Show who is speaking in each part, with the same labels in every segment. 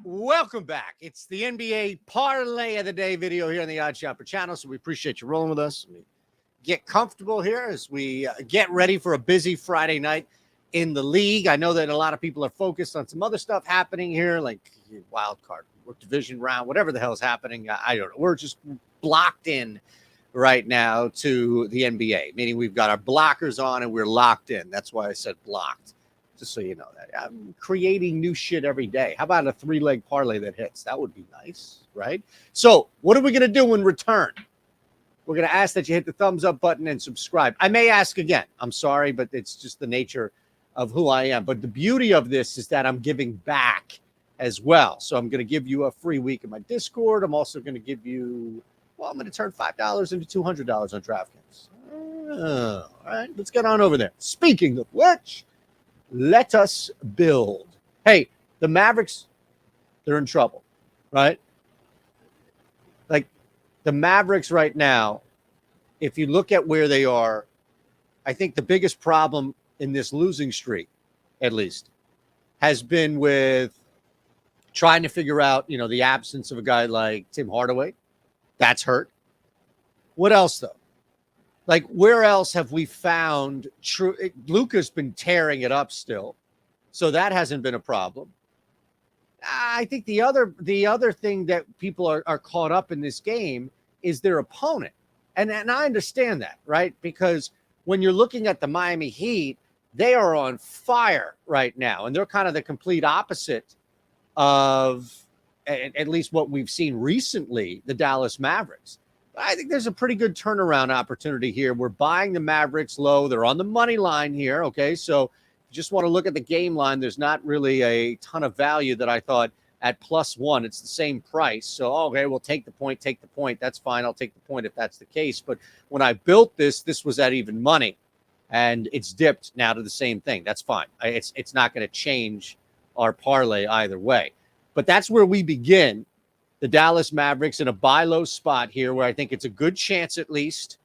Speaker 1: Welcome back. It's the NBA Parlay of the Day video here on the Odd Shopper channel. So we appreciate you rolling with us. Get comfortable here as we get ready for a busy Friday night in the league. I know that a lot of people are focused on some other stuff happening here, like wild card or division round, whatever the hell is happening. I don't know. We're just blocked in right now to the NBA, meaning we've got our blockers on and we're locked in. That's why I said blocked. Just so you know that I'm creating new shit every day. How about a 3-leg parlay that hits? That would be nice, right? So what are we going to do in return? We're going to ask that you hit the thumbs up button and subscribe. I may ask again. I'm sorry, but it's just the nature of who I am. But the beauty of this is that I'm giving back as well. So I'm going to give you a free week in my Discord. I'm also going to give you, I'm going to turn $5 into $200 on DraftKings. All right, let's get on over there. Speaking of which, let us build. Hey, the Mavericks, they're in trouble, right? Like the Mavericks right now, if you look at where they are, I think the biggest problem in this losing streak, at least, has been with trying to figure out, the absence of a guy like Tim Hardaway. That's hurt. What else, though? Like, where else have we found true? Luka's been tearing it up still, so that hasn't been a problem. I think the other thing that people are caught up in this game is their opponent, and I understand that, right? Because when you're looking at the Miami Heat, they are on fire right now, and they're kind of the complete opposite of at least what we've seen recently, the Dallas Mavericks. I think there's a pretty good turnaround opportunity here. We're buying the Mavericks low. They're on the money line here. Okay, so if you just want to look at the game line, there's not really a ton of value that I thought at +1. It's the same price. So, okay, we'll take the point. That's fine. I'll take the point if that's the case. But when I built this was at even money, and it's dipped now to the same thing. That's fine. It's not going to change our parlay either way. But that's where we begin. The Dallas Mavericks in a buy low spot here where I think it's a good chance at least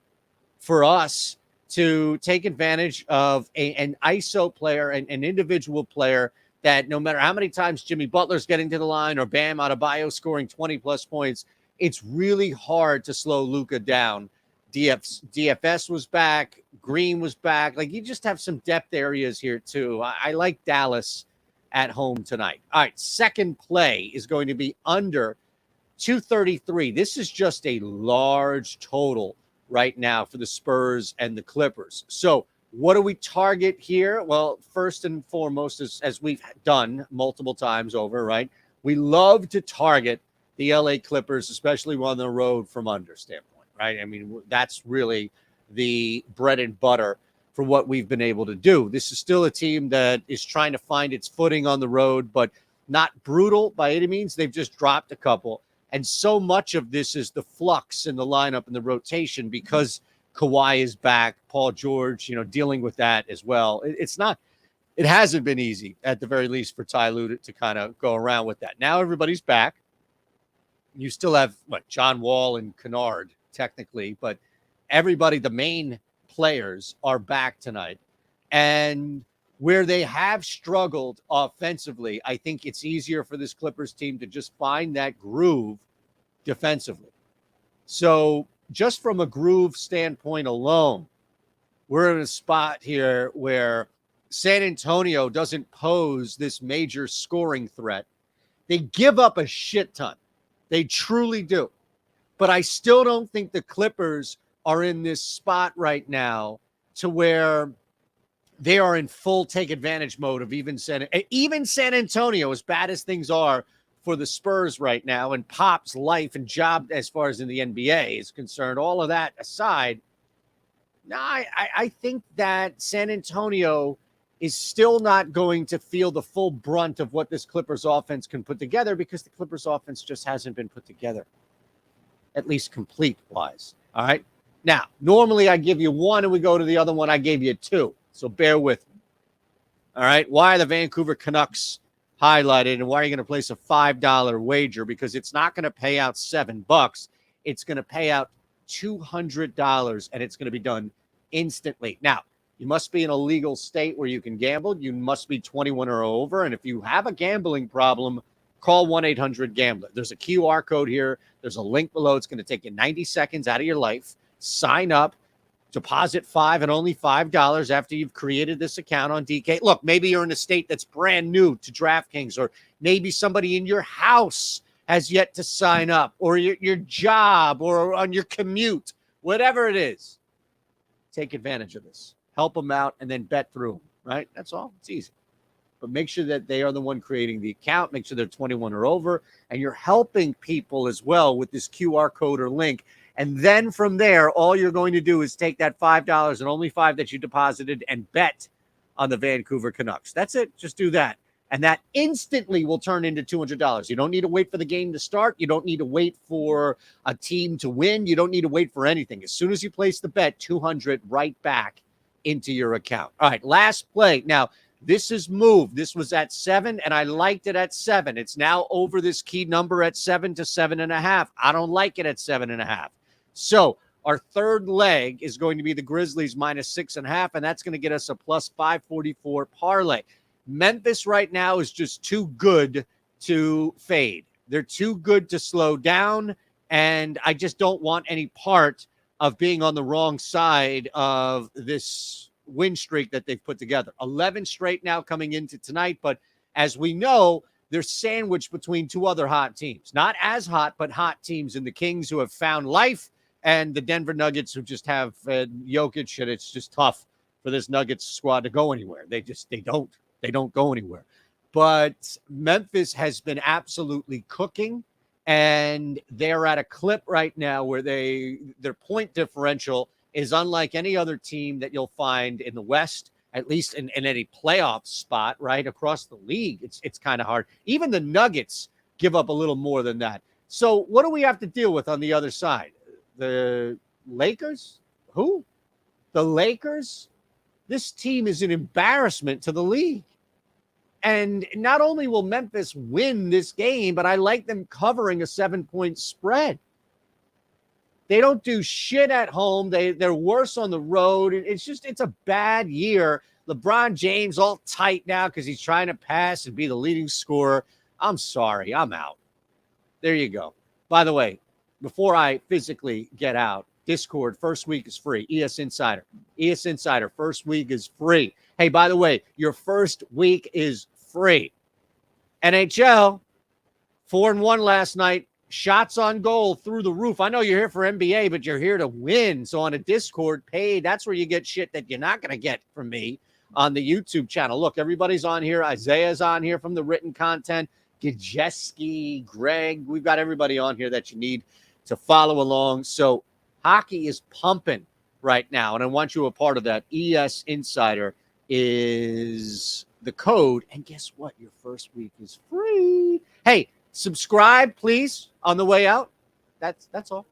Speaker 1: for us to take advantage of an ISO player, an individual player that no matter how many times Jimmy Butler's getting to the line or Bam Adebayo scoring 20-plus points, it's really hard to slow Luka down. DFS was back. Green was back. Like, you just have some depth areas here, too. I like Dallas at home tonight. All right, second play is going to be under 233. This is just a large total right now for the Spurs and the Clippers. So what do we target here? Well, first and foremost, as we've done multiple times over, right? We love to target the LA Clippers, especially on the road from under standpoint, right? I mean, that's really the bread and butter for what we've been able to do. This is still a team that is trying to find its footing on the road, but not brutal by any means. They've just dropped a couple. And so much of this is the flux in the lineup and the rotation because Kawhi is back, Paul George, dealing with that as well. It hasn't been easy at the very least for Ty Lue to kind of go around with that. Now everybody's back. You still have John Wall and Kennard technically, but everybody, the main players are back tonight. And where they have struggled offensively, I think it's easier for this Clippers team to just find that groove defensively. So just from a groove standpoint alone, we're in a spot here where San Antonio doesn't pose this major scoring threat. They give up a shit ton. They truly do. But I still don't think the Clippers are in this spot right now to where they are in full take advantage mode of even San Antonio, as bad as things are for the Spurs right now, and Pop's life and job as far as in the NBA is concerned, all of that aside, I think that San Antonio is still not going to feel the full brunt of what this Clippers offense can put together because the Clippers offense just hasn't been put together, at least complete-wise. All right? Now, normally I give you one and we go to the other one. I gave you two. So bear with me. All right. Why are the Vancouver Canucks highlighted and why are you going to place a $5 wager? Because it's not going to pay out $7. It's going to pay out $200 and it's going to be done instantly. Now, you must be in a legal state where you can gamble. You must be 21 or over. And if you have a gambling problem, call 1-800-GAMBLER. There's a QR code here. There's a link below. It's going to take you 90 seconds out of your life. Sign up. Deposit $5 and only $5 after you've created this account on DK. Look, maybe you're in a state that's brand new to DraftKings, or maybe somebody in your house has yet to sign up, or your job, or on your commute, whatever it is. Take advantage of this. Help them out and then bet through them, right? That's all. It's easy. But make sure that they are the one creating the account. Make sure they're 21 or over, and you're helping people as well with this QR code or link. And then from there, all you're going to do is take that $5 and only $5 that you deposited and bet on the Vancouver Canucks. That's it. Just do that. And that instantly will turn into $200. You don't need to wait for the game to start. You don't need to wait for a team to win. You don't need to wait for anything. As soon as you place the bet, $200 right back into your account. All right, last play. Now, this is moved. This was at 7, and I liked it at 7. It's now over this key number at 7 to 7.5. I don't like it at 7.5. So our third leg is going to be the Grizzlies minus 6.5, and that's going to get us a plus 544 parlay. Memphis right now is just too good to fade. They're too good to slow down, and I just don't want any part of being on the wrong side of this win streak that they've put together. 11 straight now coming into tonight, but as we know, they're sandwiched between two other hot teams. Not as hot, but hot teams in the Kings, who have found life, and the Denver Nuggets, who just have Jokic, and it's just tough for this Nuggets squad to go anywhere. They don't go anywhere. But Memphis has been absolutely cooking, and they're at a clip right now where their point differential is unlike any other team that you'll find in the West, at least in any playoff spot, right? Across the league, it's kind of hard. Even the Nuggets give up a little more than that. So what do we have to deal with on the other side? The Lakers? Who? The Lakers? This team is an embarrassment to the league. And not only will Memphis win this game, but I like them covering a 7-point spread. They don't do shit at home. They're worse on the road. It's a bad year. LeBron James all tight now because he's trying to pass and be the leading scorer. I'm sorry. I'm out. There you go. By the way, before I physically get out, Discord, first week is free. ES Insider. ES Insider, first week is free. Hey, by the way, your first week is free. NHL, 4-1 last night. Shots on goal through the roof. I know you're here for NBA, but you're here to win. So on a Discord page, that's where you get shit that you're not going to get from me on the YouTube channel. Look, everybody's on here. Isaiah's on here from the written content. Gajeski, Greg. We've got everybody on here that you need to follow along. So hockey is pumping right now, and I want you a part of that. ES Insider is the code, and guess what? Your first week is free. Hey, subscribe, please, on the way out. That's all.